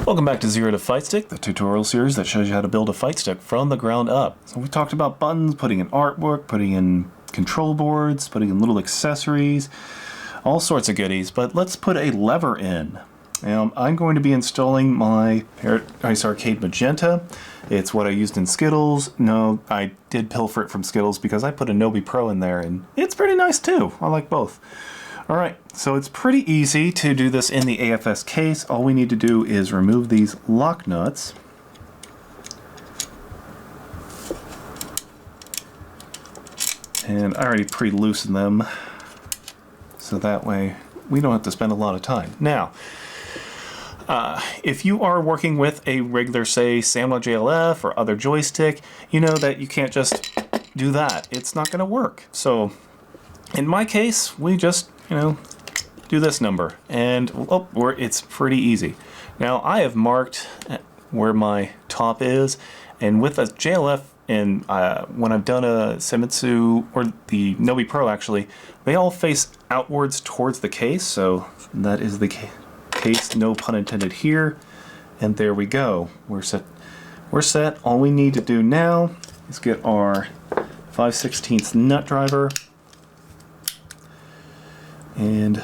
Welcome back to Zero to Fightstick, the tutorial series that shows you how to build a fight stick from the ground up. So we talked about buttons, putting in artwork, putting in control boards, putting in little accessories, all sorts of goodies, but let's put a lever in. I'm going to be installing my Paradise Arcade Magenta. It's what I used in Skittles. No, I did pilfer it from Skittles because I put a Nobi Pro in there and it's pretty nice too. I like both. Alright, so it's pretty easy to do this in the AFS case. All we need to do is remove these lock nuts. And I already pre-loosened them, so that way we don't have to spend a lot of time. Now, if you are working with a regular, say, Samla JLF or other joystick, you know that you can't just do that. It's not going to work. So, in my case, we just, do this number, and it's pretty easy. Now, I have marked where my top is, and with a JLF, and when I've done a Semitsu, or the Nobi Pro actually, they all face outwards towards the case, so that is the case, no pun intended here, and there we go. We're set. We're set. All we need to do now is get our 5/16 nut driver, and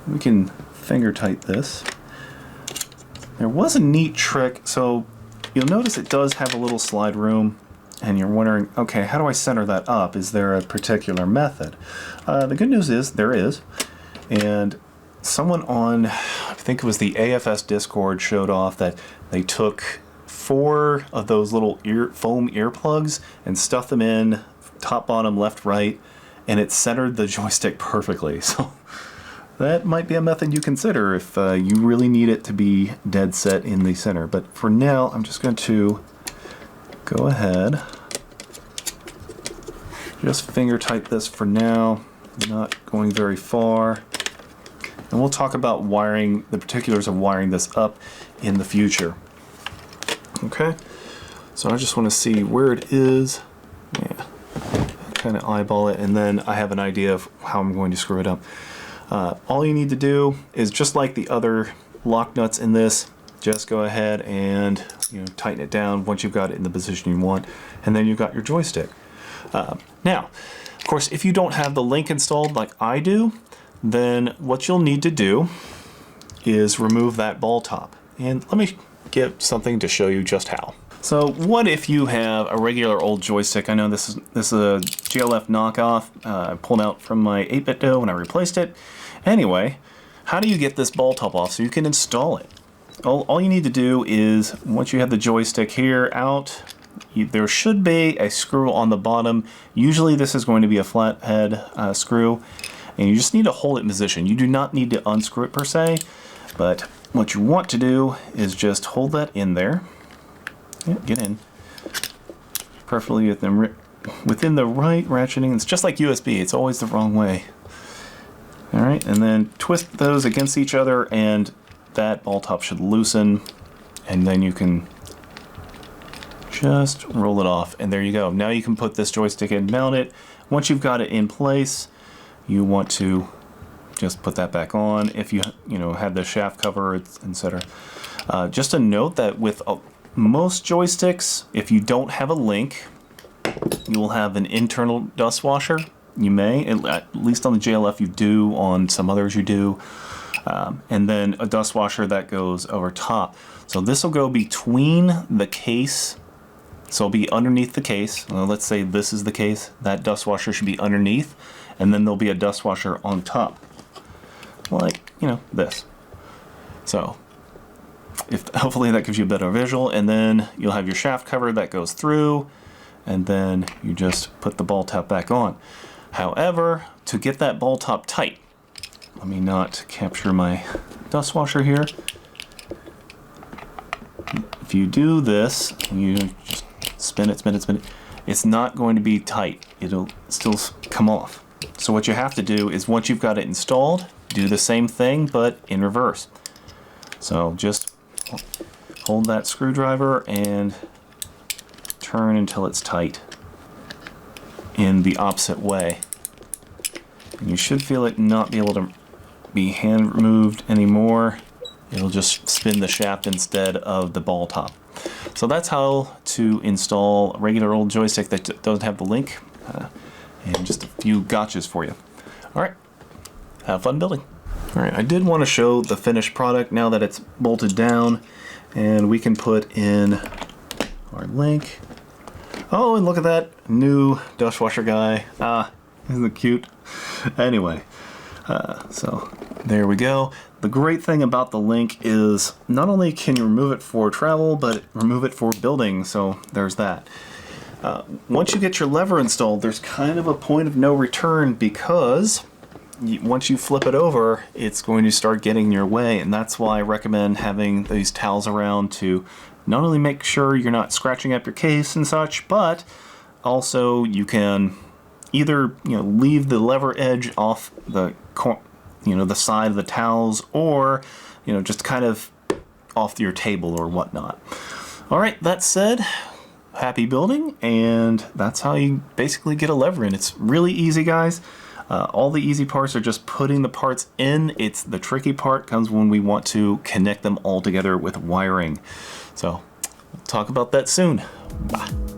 we can finger tight this. There was a neat trick, so you'll notice it does have a little slide room, and you're wondering, okay, how do I center that up? Is there a particular method? The good news is there is, and someone on, I think it was the AFS Discord, showed off that they took 4 of those little foam earplugs and stuffed them in top, bottom, left, right, and it centered the joystick perfectly. So that might be a method you consider if you really need it to be dead set in the center. But for now, I'm just going to go ahead, just finger tight this for now, not going very far. And we'll talk about wiring, the particulars of wiring this up in the future. Okay, so I just want to see where it is. Yeah, kind of eyeball it, and then I have an idea of how I'm going to screw it up. All you need to do is, just like the other lock nuts in this, just go ahead and tighten it down once you've got it in the position you want, and then you've got your joystick. Now, of course, if you don't have the link installed like I do, then what you'll need to do is remove that ball top. And let me get something to show you just how. So what if you have a regular old joystick? I know this is a JLF knockoff. I pulled out from my 8-bit dough when I replaced it. Anyway, how do you get this ball top off so you can install it? All you need to do is, once you have the joystick here out, there should be a screw on the bottom. Usually this is going to be a flathead screw, and you just need to hold it in position. You do not need to unscrew it per se, but what you want to do is just hold that in there. Yeah, get in. Preferably within the right ratcheting. It's just like USB, it's always the wrong way. Alright, and then twist those against each other, and that ball top should loosen, and then you can just roll it off, and there you go. Now you can put this joystick in, mount it. Once you've got it in place, you want to just put that back on. If you had the shaft cover, etc. Just a note that with most joysticks, if you don't have a link, you will have an internal dust washer. You may, at least on the JLF you do, on some others you do, and then a dust washer that goes over top. So this will go between the case, so it'll be underneath the case. Let's say this is the case, that dust washer should be underneath, and then there'll be a dust washer on top, like, this. So hopefully that gives you a better visual, and then you'll have your shaft cover that goes through, and then you just put the ball top back on. However, to get that ball top tight, let me not capture my dust washer here. If you do this, you just spin it, spin it, spin it, it's not going to be tight. It'll still come off. So what you have to do is, once you've got it installed, do the same thing but in reverse. So just hold that screwdriver and turn until it's tight in the opposite way. And you should feel it not be able to be hand removed anymore. It'll just spin the shaft instead of the ball top. So that's how to install a regular old joystick that doesn't have the link, and just a few gotchas for you. All right, have fun building. All right, I did want to show the finished product now that it's bolted down, and we can put in our link. Oh, and look at that new dishwasher guy. Isn't it cute? Anyway, so there we go. The great thing about the link is not only can you remove it for travel, but remove it for building, so there's that. Once you get your lever installed, there's kind of a point of no return, because once you flip it over, it's going to start getting in your way, and that's why I recommend having these towels around to not only make sure you're not scratching up your case and such, but also you can either leave the lever edge off the the side of the towels, or just kind of off your table or whatnot. All right, that said, happy building, and that's how you basically get a lever in. It's really easy, guys. All the easy parts are just putting the parts in. It's the tricky part comes when we want to connect them all together with wiring. So we'll talk about that soon. Bye.